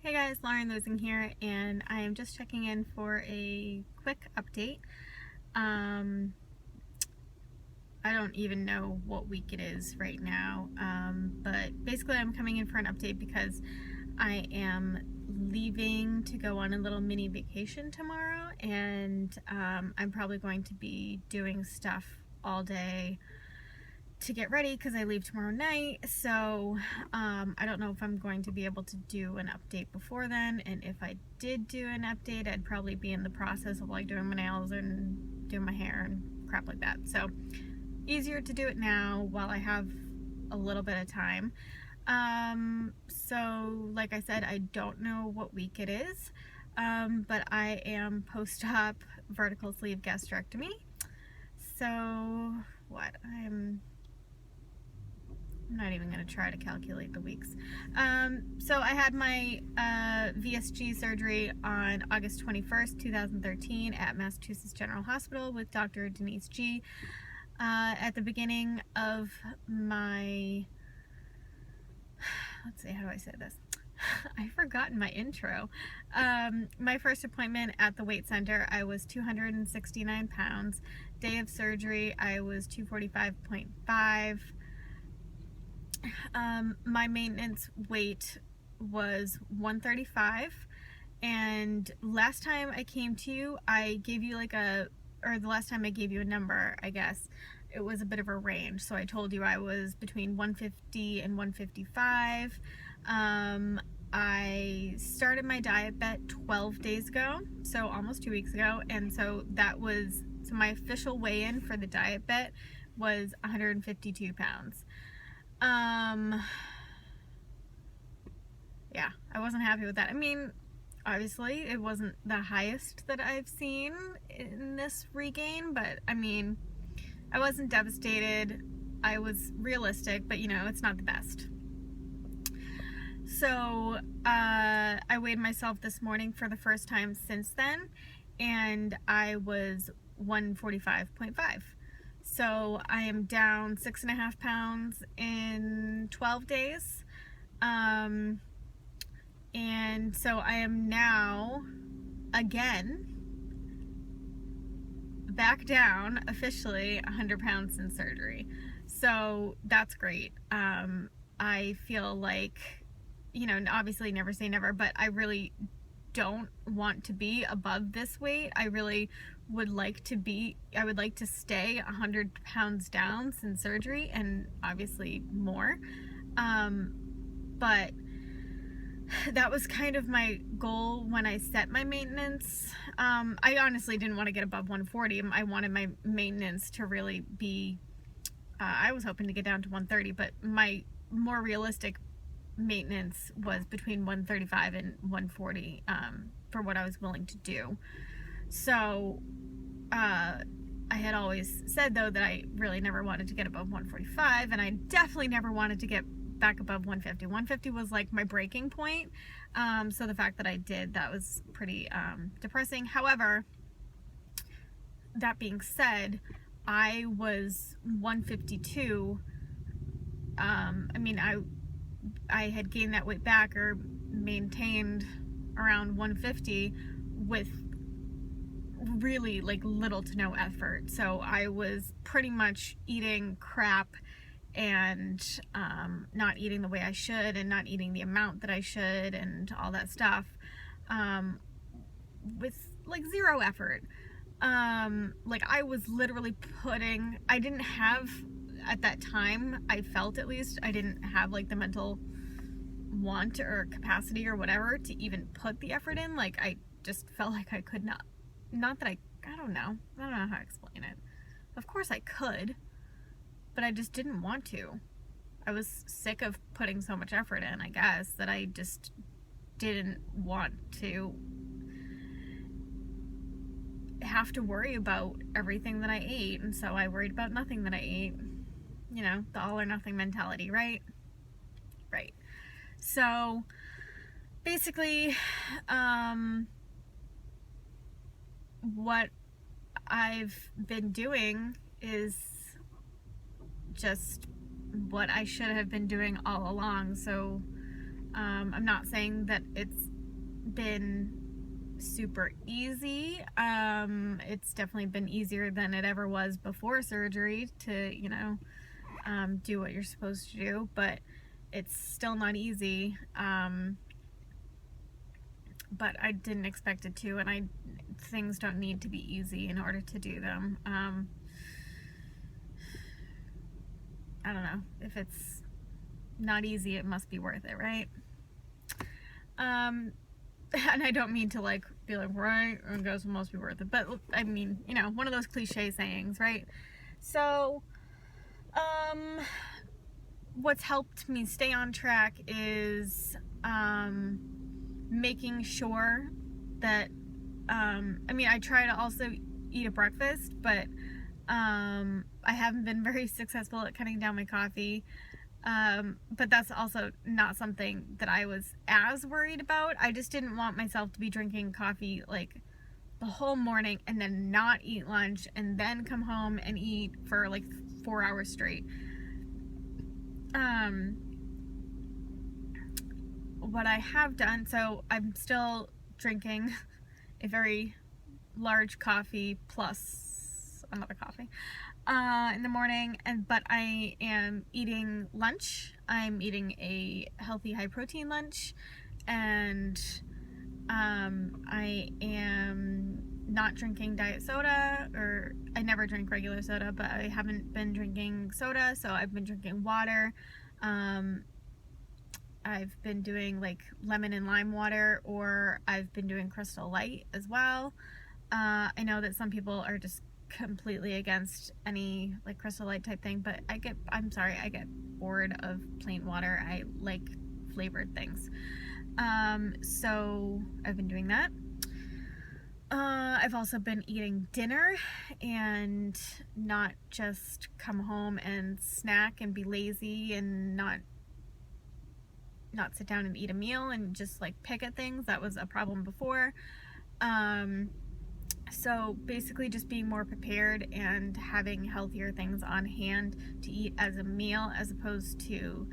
Hey guys, Lauren Losing here, and I am just checking in for a quick update. I don't even know what week it is right now, but basically I'm coming in for an update because I am leaving to go on a little mini vacation tomorrow, and I'm probably going to be doing stuff all day to get ready because I leave tomorrow night. So I don't know if I'm going to be able to do an update before then, and if I did do an update, I'd probably be in the process of like doing my nails and doing my hair and crap like that. So easier to do it now while I have a little bit of time. So like I said, I don't know what week it is, but I am post-op vertical sleeve gastrectomy. So what I'm not even going to try to calculate the weeks. So I had my VSG surgery on August 21st, 2013 at Massachusetts General Hospital with Dr. Denise G. At the beginning of my, let's see, how do I say this? I've forgotten my intro. My first appointment at the weight center, I was 269 pounds. Day of surgery, I was 245.5. My maintenance weight was 135, and last time I came to you, I gave you the last time I gave you a number, I guess, it was a bit of a range. So I told you I was between 150 and 155. I started my diet bet 12 days ago, so almost 2 weeks ago, and so my official weigh-in for the diet bet was 152 pounds. Yeah, I wasn't happy with that. I mean, obviously it wasn't the highest that I've seen in this regain, but I mean, I wasn't devastated. I was realistic, but you know, it's not the best. So, I weighed myself this morning for the first time since then, and I was 145.5. So I am down 6.5 pounds in 12 days. And so I am now, again, back down officially 100 pounds since surgery. So that's great. I feel like, you know, obviously never say never, but I really don't want to be above this weight. I would like to stay 100 pounds down since surgery, and obviously more. But that was kind of my goal when I set my maintenance. I honestly didn't want to get above 140. I wanted my maintenance to really be, I was hoping to get down to 130, but my more realistic maintenance was between 135 and 140 for what I was willing to do. So I had always said, though, that I really never wanted to get above 145, and I definitely never wanted to get back above 150. 150 was like my breaking point. So the fact that I did, that was pretty depressing. However, that being said, I was 152. I mean, I had gained that weight back, or maintained around 150 with really like little to no effort. So I was pretty much eating crap and not eating the way I should, and not eating the amount that I should, and all that stuff, with like zero effort. Like I was literally I didn't have, at that time, I felt, at least, I didn't have like the mental want or capacity or whatever to even put the effort in. Like I just felt like I could not that I don't know how to explain it. Of course I could, but I just didn't want to. I was sick of putting so much effort in, I guess, that I just didn't want to have to worry about everything that I ate, and so I worried about nothing that I ate. You know, the all or nothing mentality, right? Right. So basically, what I've been doing is just what I should have been doing all along. So I'm not saying that it's been super easy. It's definitely been easier than it ever was before surgery to, do what you're supposed to do, but it's still not easy. But I didn't expect it to, and things don't need to be easy in order to do them. I don't know. If it's not easy, it must be worth it, right? And I don't mean to be like, right, I guess it must be worth it, but I mean, one of those cliche sayings, right? So, what's helped me stay on track is making sure that I try to also eat a breakfast, but I haven't been very successful at cutting down my coffee. But that's also not something that I was as worried about. I just didn't want myself to be drinking coffee the whole morning and then not eat lunch and then come home and eat for 4 hours straight. What I have done, so I'm still drinking a very large coffee plus another coffee in the morning, but I am eating lunch. I'm eating a healthy, high protein lunch, and I am not drinking diet soda, or I never drink regular soda, but I haven't been drinking soda, so I've been drinking water. I've been doing lemon and lime water, or I've been doing Crystal Light as well. I know that some people are just completely against any Crystal Light type thing, but I get bored of plain water. I like flavored things. So I've been doing that. I've also been eating dinner and not just come home and snack and be lazy and not sit down and eat a meal and just pick at things. That was a problem before. So basically just being more prepared and having healthier things on hand to eat as a meal, as opposed to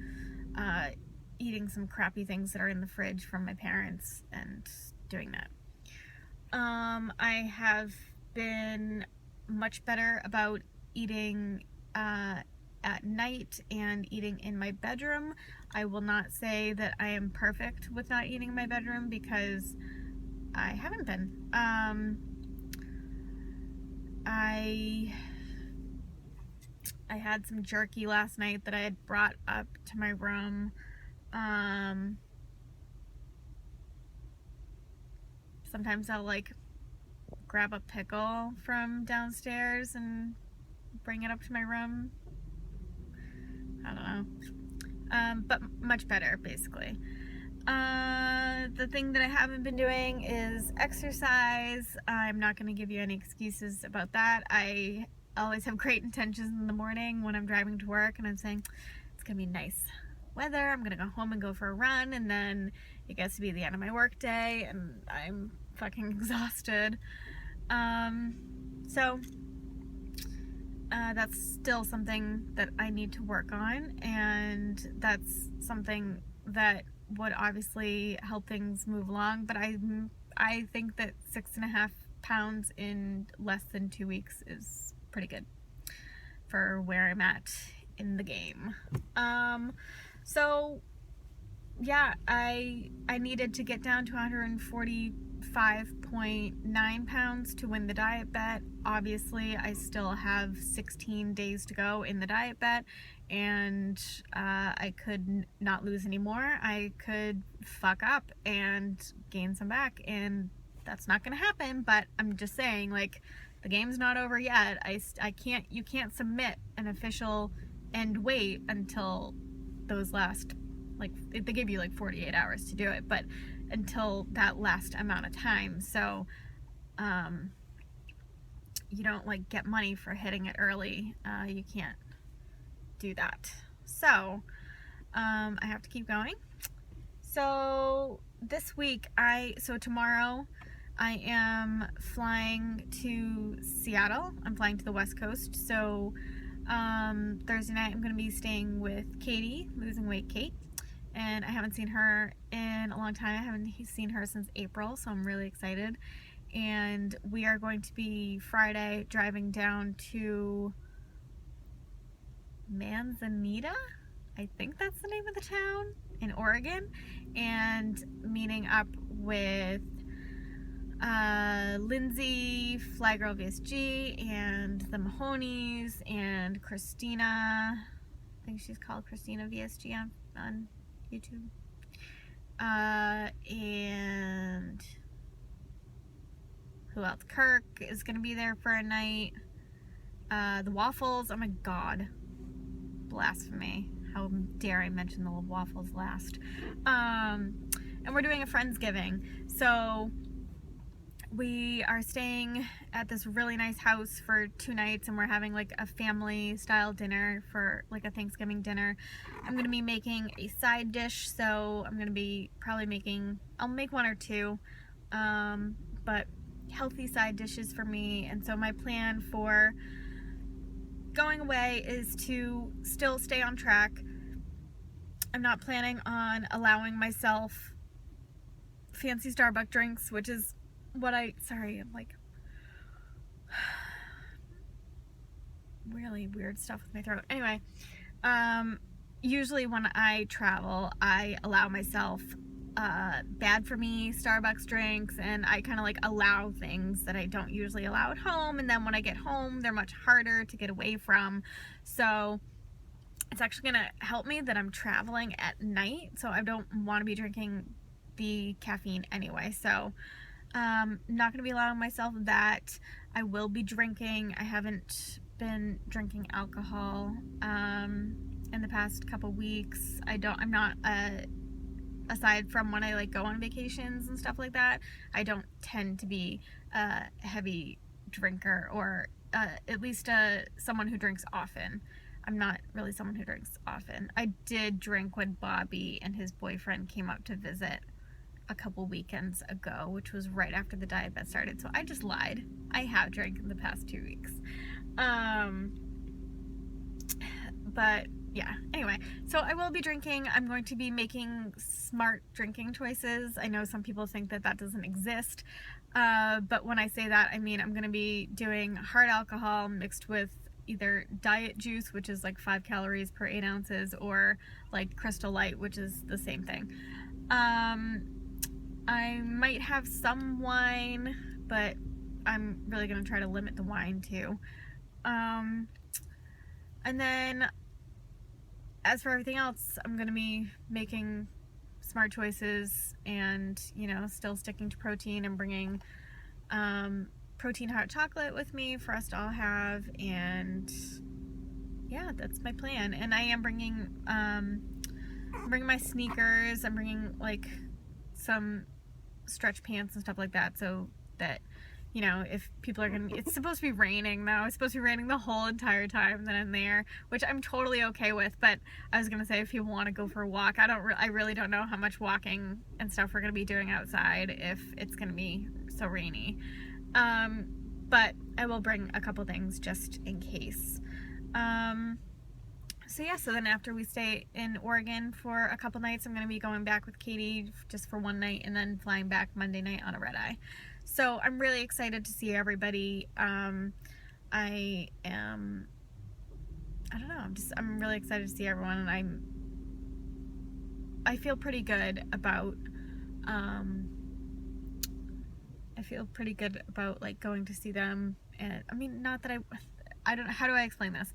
eating some crappy things that are in the fridge from my parents and doing that. I have been much better about eating at night and eating in my bedroom. I will not say that I am perfect with not eating in my bedroom, because I haven't been. I had some jerky last night that I had brought up to my room. Sometimes I'll grab a pickle from downstairs and bring it up to my room. I don't know. But much better, basically. The thing that I haven't been doing is exercise. I'm not going to give you any excuses about that. I always have great intentions in the morning when I'm driving to work and I'm saying, it's going to be nice weather, I'm going to go home and go for a run, and then it gets to be the end of my work day and I'm fucking exhausted. So that's still something that I need to work on, and that's something that would obviously help things move along, but I think that 6.5 pounds in less than 2 weeks is pretty good for where I'm at in the game. So yeah, I needed to get down to 145.9 pounds to win the diet bet. Obviously, I still have 16 days to go in the diet bet, and I could not lose any more. I could fuck up and gain some back, and that's not gonna happen, but I'm just saying, the game's not over yet. You can't submit an official end weight until those last, they give you 48 hours to do it, but until that last amount of time. So you don't get money for hitting it early. You can't do that. So I have to keep going. So this week, tomorrow I am flying to Seattle. I'm flying to the West Coast. So Thursday night I'm going to be staying with Katie, Losing Weight Kate, and I haven't seen her in a long time. I haven't seen her since April, so I'm really excited. And we are going to be Friday driving down to Manzanita, I think that's the name of the town, in Oregon, and meeting up with Lindsay, Flygirl VSG, and the Mahonies, and Christina, I think she's called Christina VSG on YouTube, and who else? Kirk is going to be there for a night. The Waffles, oh my god, blasphemy. How dare I mention the Waffles last. And we're doing a Friendsgiving. So we are staying at this really nice house for 2 nights, and we're having like a family style dinner for like a Thanksgiving dinner. I'm going to be making a side dish, so I'm going to be probably I'll make 1 or 2, but healthy side dishes for me. And so my plan for going away is to still stay on track. I'm not planning on allowing myself fancy Starbucks drinks, which is what sorry, I'm like really weird stuff with my throat. Anyway, usually when I travel, I allow myself bad for me Starbucks drinks, and I kind of like allow things that I don't usually allow at home, and then when I get home they're much harder to get away from. So it's actually gonna help me that I'm traveling at night, so I don't want to be drinking the caffeine anyway. So not gonna be allowing myself that. I will be drinking. I haven't been drinking alcohol in the past couple weeks. I'm not aside from when I like go on vacations and stuff like that, I don't tend to be a heavy drinker, or at least someone who drinks often. I'm not really someone who drinks often. I did drink when Bobby and his boyfriend came up to visit a couple weekends ago, which was right after the diabetes started, so I just lied. I have drank in the past 2 weeks. But yeah, anyway, so I will be drinking. I'm going to be making smart drinking choices. I know some people think that that doesn't exist, but when I say that, I mean I'm going to be doing hard alcohol mixed with either diet juice, which is like 5 calories per 8 ounces, or like Crystal Light, which is the same thing. I might have some wine, but I'm really going to try to limit the wine too. And then as for everything else, I'm going to be making smart choices and, you know, still sticking to protein and bringing protein hot chocolate with me for us to all have. And yeah, that's my plan. And I am bringing my sneakers. I'm bringing like some stretch pants and stuff like that, so that, you know, if people are gonna, it's supposed to be raining though. It's supposed to be raining the whole entire time that I'm there, which I'm totally okay with. But I was gonna say, if you want to go for a walk, I really don't know how much walking and stuff we're gonna be doing outside if it's gonna be so rainy. But I will bring a couple things just in case. So yeah, so then after we stay in Oregon for a couple nights, I'm going to be going back with Katie just for 1 night, and then flying back Monday night on a red eye. So I'm really excited to see everybody. I'm really excited to see everyone, and I feel pretty good about like going to see them. And I mean, not that I don't know, how do I explain this?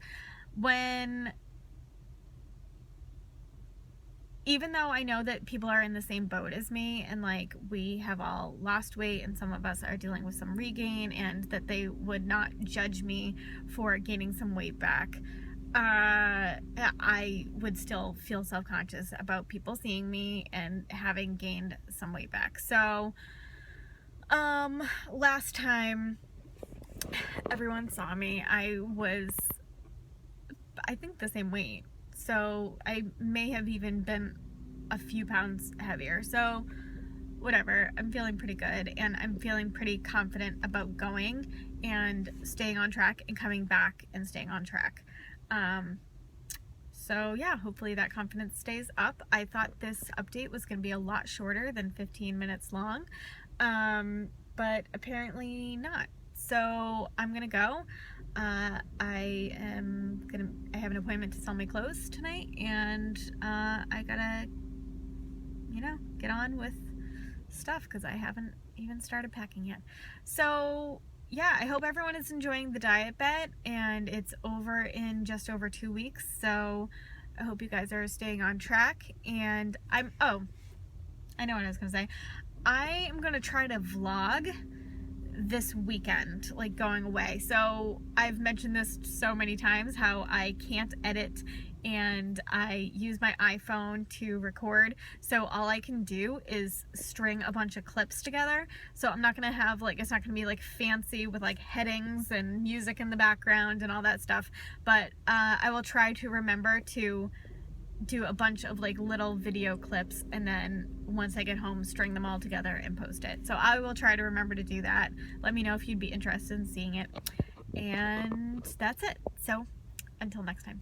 Even though I know that people are in the same boat as me, and like we have all lost weight, and some of us are dealing with some regain, and that they would not judge me for gaining some weight back, I would still feel self-conscious about people seeing me and having gained some weight back. So last time everyone saw me, I was, I think, the same weight. So I may have even been a few pounds heavier. So whatever, I'm feeling pretty good, and I'm feeling pretty confident about going and staying on track and coming back and staying on track. So yeah, hopefully that confidence stays up. I thought this update was going to be a lot shorter than 15 minutes long, but apparently not. So I'm gonna go. I have an appointment to sell my clothes tonight, and I gotta, get on with stuff because I haven't even started packing yet. So yeah, I hope everyone is enjoying the diet bet, and it's over in just over 2 weeks. So I hope you guys are staying on track. And I know what I was gonna say. I am gonna try to vlog this weekend, like going away. So I've mentioned this so many times, how I can't edit and I use my iPhone to record. So all I can do is string a bunch of clips together. So I'm not gonna have it's not gonna be like fancy with like headings and music in the background and all that stuff. But I will try to remember to do a bunch of like little video clips, and then once I get home, string them all together and post it. So I will try to remember to do that. Let me know if you'd be interested in seeing it. And that's it. So until next time.